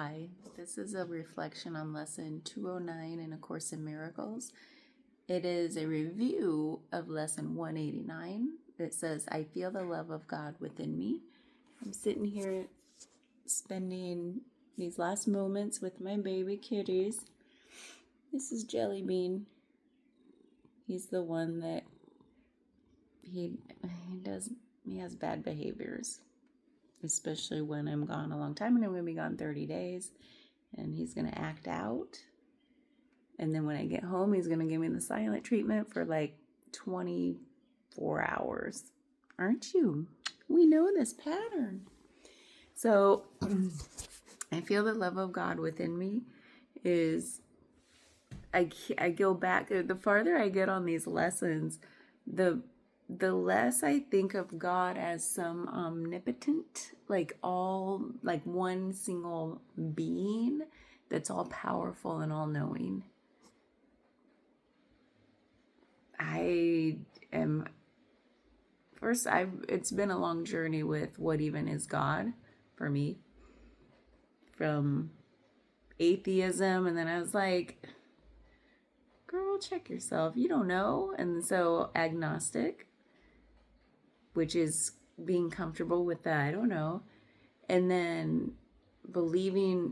Hi, this is a reflection on lesson 209 in A Course in Miracles. It is a review of lesson 189 that says, I feel the love of God within me. I'm sitting here spending these last moments with my baby kitties. This is Jelly Bean. He's the one that he has bad behaviors, especially when I'm gone a long time, and I'm going to be gone 30 days, and he's going to act out. And then when I get home, he's going to give me the silent treatment for like 24 hours. Aren't you? We know this pattern. So I feel the love of God within me is, I go back, the farther I get on these lessons, the less I think of God as some omnipotent, like one single being that's all powerful and all knowing. It's been a long journey with what even is God for me, from atheism, and then I was like, girl, check yourself, you don't know. And so agnostic, which is being comfortable with that, I don't know. And then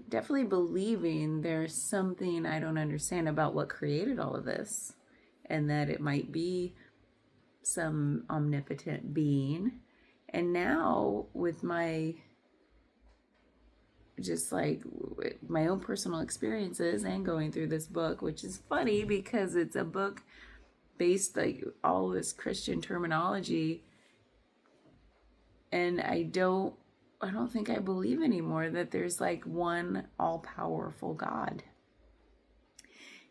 definitely believing there's something I don't understand about what created all of this, and that it might be some omnipotent being. And now with my own personal experiences and going through this book, which is funny because it's a book based like all this Christian terminology, and I don't think I believe anymore that there's like one all-powerful God.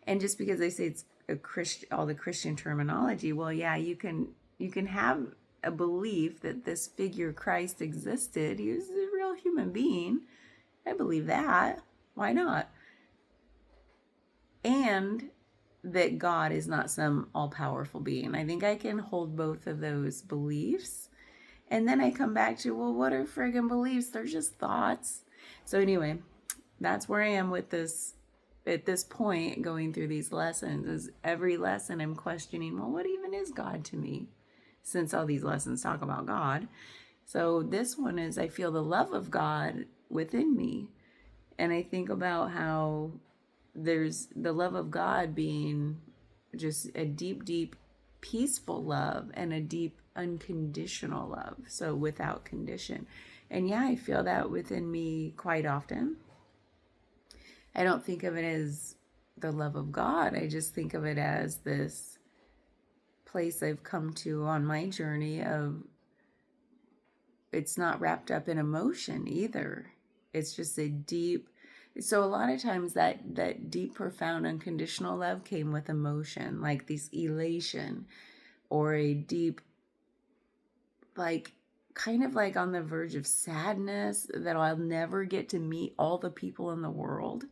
And just because I say it's all the Christian terminology, well, yeah, you can have a belief that this figure Christ existed. He was a real human being. I believe that. Why not? And that God is not some all-powerful being. I think I can hold both of those beliefs. And then I come back to, well, what are friggin' beliefs? They're just thoughts. So anyway, that's where I am with this at this point, going through these lessons. Is every lesson I'm questioning, well, what even is God to me? Since all these lessons talk about God. So this one is, I feel the love of God within me. And I think about how there's the love of God being just a deep, deep, peaceful love, and a deep, unconditional love. So without condition. And yeah, I feel that within me quite often. I don't think of it as the love of God. I just think of it as this place I've come to on my journey of, it's not wrapped up in emotion either. It's just so a lot of times that deep, profound, unconditional love came with emotion, like this elation, or a deep, like, kind of like on the verge of sadness that I'll never get to meet all the people in the world.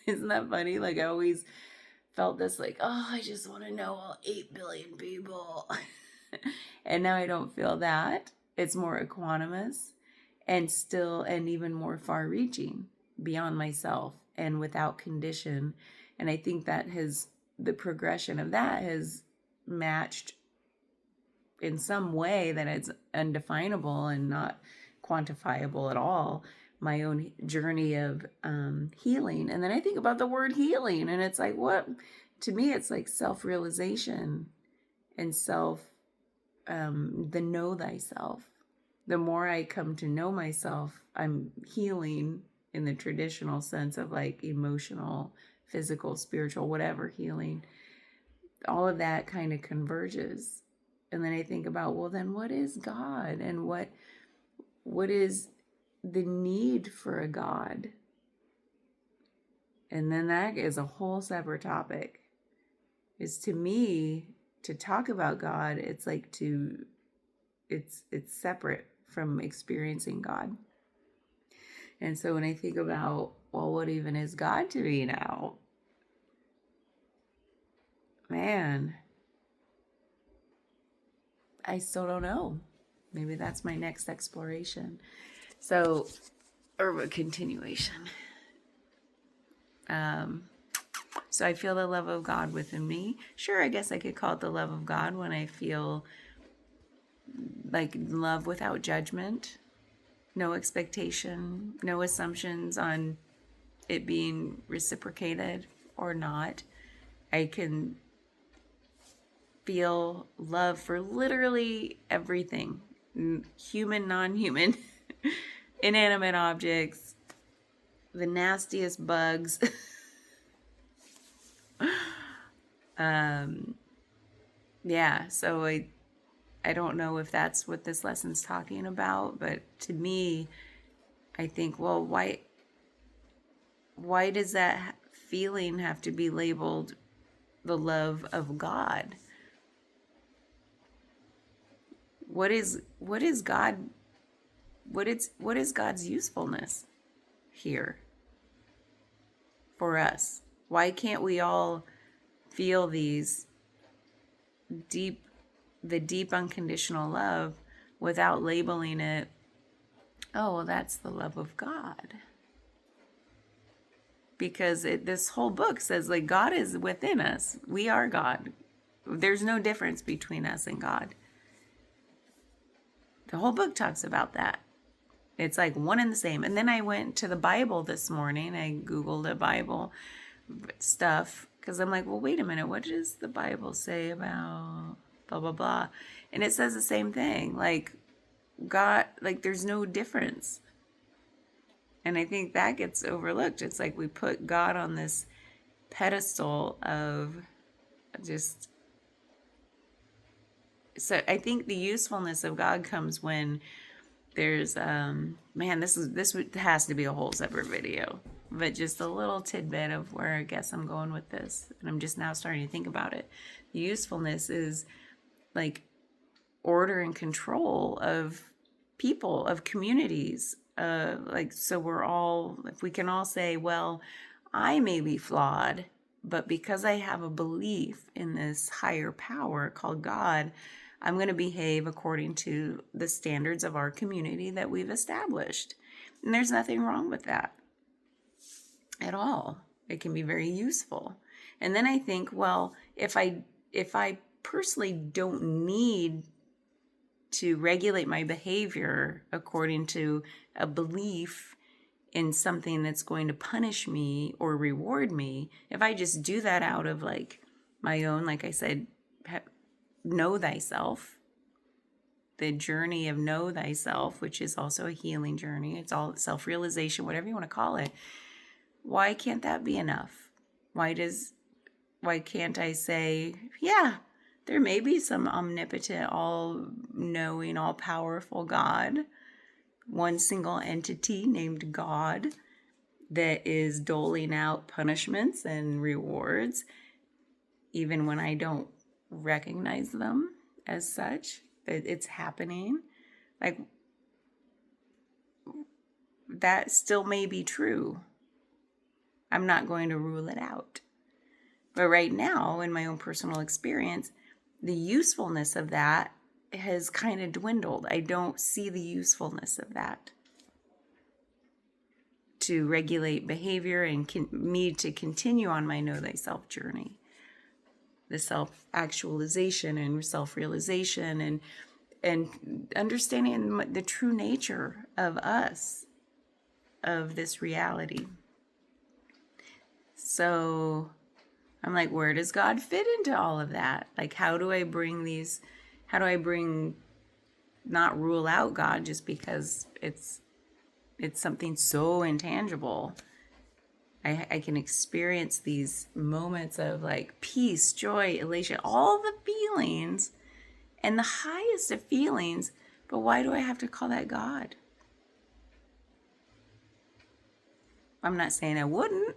Isn't that funny? Like, I always felt this, like, oh, I just want to know all 8 billion people. And now I don't feel that. It's more equanimous and even more far reaching, beyond myself and without condition. And I think that the progression of that has matched in some way that it's undefinable and not quantifiable at all, my own journey of healing. And then I think about the word healing, and it's like, what? To me, it's like self-realization and the know thyself. The more I come to know myself, I'm healing in the traditional sense of like emotional, physical, spiritual, whatever healing. All of that kind of converges. And then I think about, well, then what is God? And what is the need for a God? And then that is a whole separate topic. Is, to me, to talk about God, it's like it's separate from experiencing God. And so when I think about, well, what even is God to me now? Man, I still don't know. Maybe that's my next exploration. So, or a continuation. So I feel the love of God within me. Sure, I guess I could call it the love of God when I feel like love without judgment, no expectation, no assumptions on it being reciprocated or not. I can feel love for literally everything, human, non-human, inanimate objects, the nastiest bugs. Yeah, so I don't know if that's what this lesson's talking about, but to me, I think, well, why does that feeling have to be labeled the love of God? What is God, what is God's usefulness here for us? Why can't we all feel deep the deep unconditional love without labeling it, oh, well, that's the love of God? Because this whole book says like God is within us. We are God. There's no difference between us and God. The whole book talks about that. It's like one and the same. And then I went to the Bible this morning. I Googled a Bible stuff because I'm like, well, wait a minute. What does the Bible say about blah, blah, blah? And it says the same thing. Like God, like there's no difference. And I think that gets overlooked. It's like we put God on this pedestal of just... So I think the usefulness of God comes when there's man, this has to be a whole separate video, but just a little tidbit of where I guess I'm going with this, and I'm just now starting to think about it. The usefulness is like order and control of people, of communities, like, so we're all, if we can all say, well, I may be flawed, but because I have a belief in this higher power called God, I'm going to behave according to the standards of our community that we've established. And there's nothing wrong with that at all. It can be very useful. And then I think, well, if I personally don't need to regulate my behavior according to a belief in something that's going to punish me or reward me, if I just do that out of like my own, like I said, know thyself, the journey of know thyself, which is also a healing journey. It's all self-realization, whatever you want to call it. Why can't that be enough? Why can't I say, yeah, there may be some omnipotent, all-knowing, all-powerful God, one single entity named God that is doling out punishments and rewards, even when I don't recognize them as such, that it's happening. Like, that still may be true. I'm not going to rule it out. But right now, in my own personal experience, the usefulness of that has kind of dwindled. I don't see the usefulness of that to regulate behavior and me to continue on my know thyself journey, the self-actualization and self-realization and understanding the true nature of us, of this reality. So I'm like, where does God fit into all of that? Like, how do I not rule out God just because it's something so intangible? I can experience these moments of like peace, joy, elation, all the feelings and the highest of feelings, but why do I have to call that God? I'm not saying I wouldn't.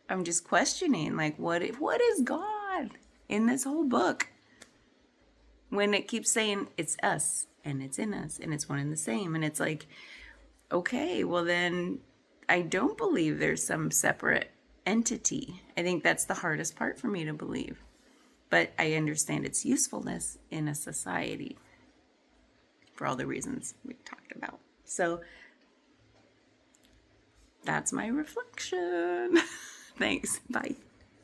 I'm just questioning, like, what is God in this whole book? When it keeps saying it's us and it's in us and it's one and the same. And it's like, okay, well then I don't believe there's some separate entity. I think that's the hardest part for me to believe. But I understand its usefulness in a society for all the reasons we talked about. So that's my reflection. Thanks. Bye.